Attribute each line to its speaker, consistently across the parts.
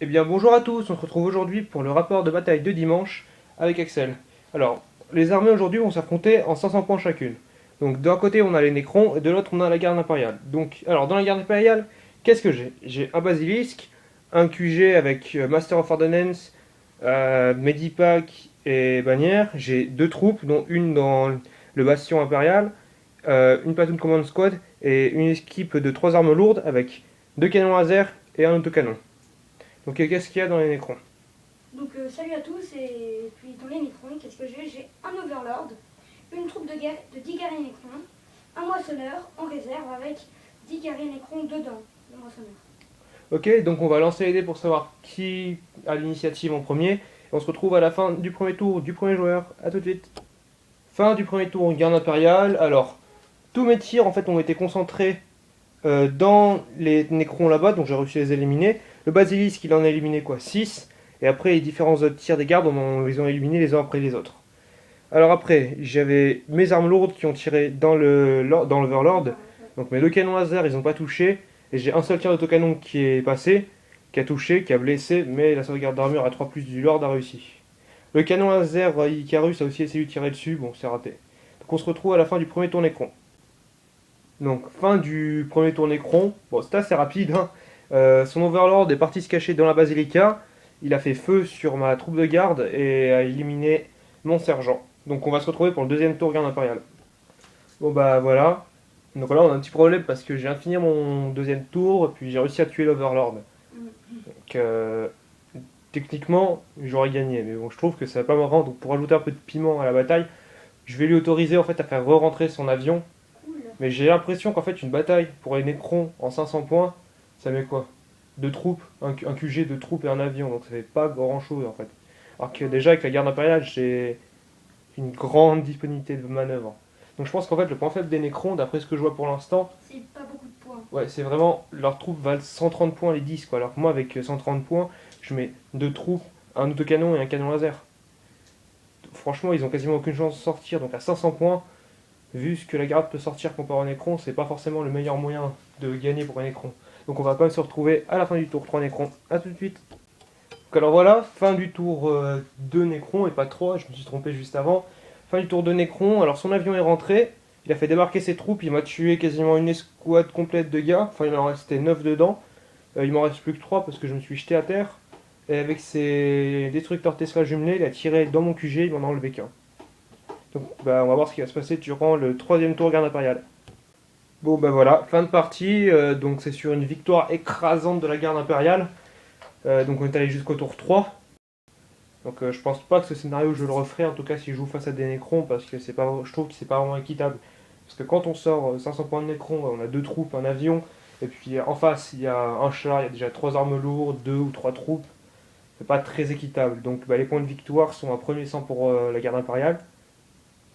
Speaker 1: Eh bien bonjour à tous, on se retrouve aujourd'hui pour le rapport de bataille de dimanche avec Axel. Alors, les armées aujourd'hui vont s'affronter en 500 points chacune. Donc d'un côté on a les Nécrons et de l'autre on a la garde impériale. Donc, alors dans la garde impériale, qu'est-ce que j'ai? J'ai un basilisque, un QG avec Master of Ordnance, Medipack et bannière. J'ai deux troupes, dont une dans le bastion impérial, une platoon command squad et une équipe de trois armes lourdes avec deux canons laser et un autocanon. Donc qu'est-ce qu'il y a dans les Nécrons?
Speaker 2: Salut à tous, et puis dans les Nécrons, qu'est-ce que j'ai un Overlord, une troupe de guerre de 10 guerriers Nécrons, un moissonneur en réserve avec 10 guerriers Nécrons dedans, le moissonneur.
Speaker 1: Ok, donc on va lancer les dés pour savoir qui a l'initiative en premier. On se retrouve à la fin du premier tour du premier joueur. A tout de suite. Fin du premier tour, garde impériale. Alors, tous mes tirs en fait ont été concentrés dans les Nécrons là-bas, donc j'ai réussi à les éliminer. Le Basilisque, il en a éliminé quoi 6. Et après, les différents autres tirs des gardes, on les a éliminés les uns après les autres. Alors après, j'avais mes armes lourdes qui ont tiré dans l'Overlord. Donc mes deux canons laser, ils n'ont pas touché. Et j'ai un seul tir d'autocanon qui est passé, qui a touché, qui a blessé, mais la sauvegarde d'armure à 3 plus du Lord a réussi. Le canon laser Icarus a aussi essayé de tirer dessus, bon c'est raté. Donc on se retrouve à la fin du premier tour Nécron. Donc fin du premier tour Nécron, bon c'est assez rapide, hein. Son Overlord est parti se cacher dans la Basilica, il a fait feu sur ma troupe de garde et a éliminé mon sergent. Donc on va se retrouver pour le deuxième tour garde impériale. Bon bah voilà. Donc là on a un petit problème parce que j'ai fini mon deuxième tour, puis j'ai réussi à tuer l'Overlord. Donc techniquement j'aurais gagné, mais bon je trouve que ça va pas me rendre. Donc pour rajouter un peu de piment à la bataille, je vais lui autoriser en fait à faire re-rentrer son avion.
Speaker 2: Cool.
Speaker 1: Mais j'ai l'impression qu'en fait une bataille pour les Nécrons en 500 points, ça met quoi? Deux troupes, un QG, deux troupes et un avion, donc ça fait pas grand chose en fait. Alors que déjà avec la garde impériale j'ai une grande disponibilité de manœuvre. Donc je pense qu'en fait le point faible des Nécrons, d'après ce que je vois pour l'instant,
Speaker 2: C'est pas beaucoup de points.
Speaker 1: ouais, c'est vraiment leurs troupes valent 130 points les 10 quoi. Alors que moi avec 130 points, je mets deux troupes, un autocanon et un canon laser. Franchement, ils ont quasiment aucune chance de sortir. Donc à 500 points, vu ce que la garde peut sortir comparé au Nécron, c'est pas forcément le meilleur moyen de gagner pour un Nécron. Donc on va quand même se retrouver à la fin du tour 3 Nécrons. A tout de suite. Donc alors voilà, fin du tour 2 Nécron et pas 3, je me suis trompé juste avant. Fin du tour de Nécron, alors son avion est rentré, il a fait débarquer ses troupes, il m'a tué quasiment une escouade complète de gars, enfin il en restait 9 dedans. Il m'en reste plus que 3 parce que je me suis jeté à terre. Et avec ses destructeurs Tesla jumelés, il a tiré dans mon QG, il m'en a enlevé qu'un. Donc bah, on va voir ce qui va se passer durant le troisième tour garde impériale. Bon bah voilà, fin de partie, donc c'est sur une victoire écrasante de la garde impériale. Donc on est allé jusqu'au tour 3. Donc je pense pas que ce scénario je le referai, en tout cas si je joue face à des Nécrons, parce que c'est pas, je trouve que c'est pas vraiment équitable. Parce que quand on sort 500 points de Nécrons, on a deux troupes, un avion, et puis en face il y a un char, il y a déjà trois armes lourdes, deux ou trois troupes. C'est pas très équitable. Donc bah, les points de victoire sont à premier 100 pour la garde impériale,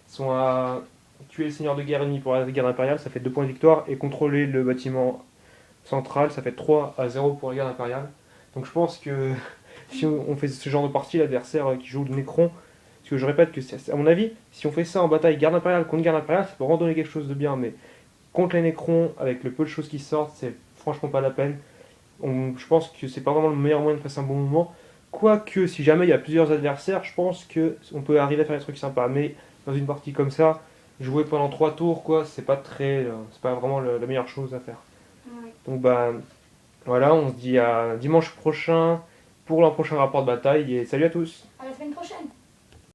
Speaker 1: sont à tuer le seigneur de guerre ennemi pour la garde impériale, ça fait 2 points de victoire, et contrôler le bâtiment central, ça fait 3 à 0 pour la garde impériale. Donc je pense que si on fait ce genre de partie, l'adversaire qui joue le Nécron, parce que je répète que à mon avis, si on fait ça en bataille garde impériale contre garde impériale, ça peut vraiment donner quelque chose de bien, mais contre les Nécrons, avec le peu de choses qui sortent, c'est franchement pas la peine. Je pense que c'est pas vraiment le meilleur moyen de passer un bon moment. Quoique, si jamais il y a plusieurs adversaires, je pense que on peut arriver à faire des trucs sympas. Mais dans une partie comme ça, jouer pendant 3 tours, quoi, c'est pas vraiment la meilleure chose à faire.
Speaker 2: Ouais.
Speaker 1: Donc bah voilà, on se dit à dimanche prochain pour l'un prochain rapport de bataille et salut à tous.
Speaker 2: À la semaine prochaine.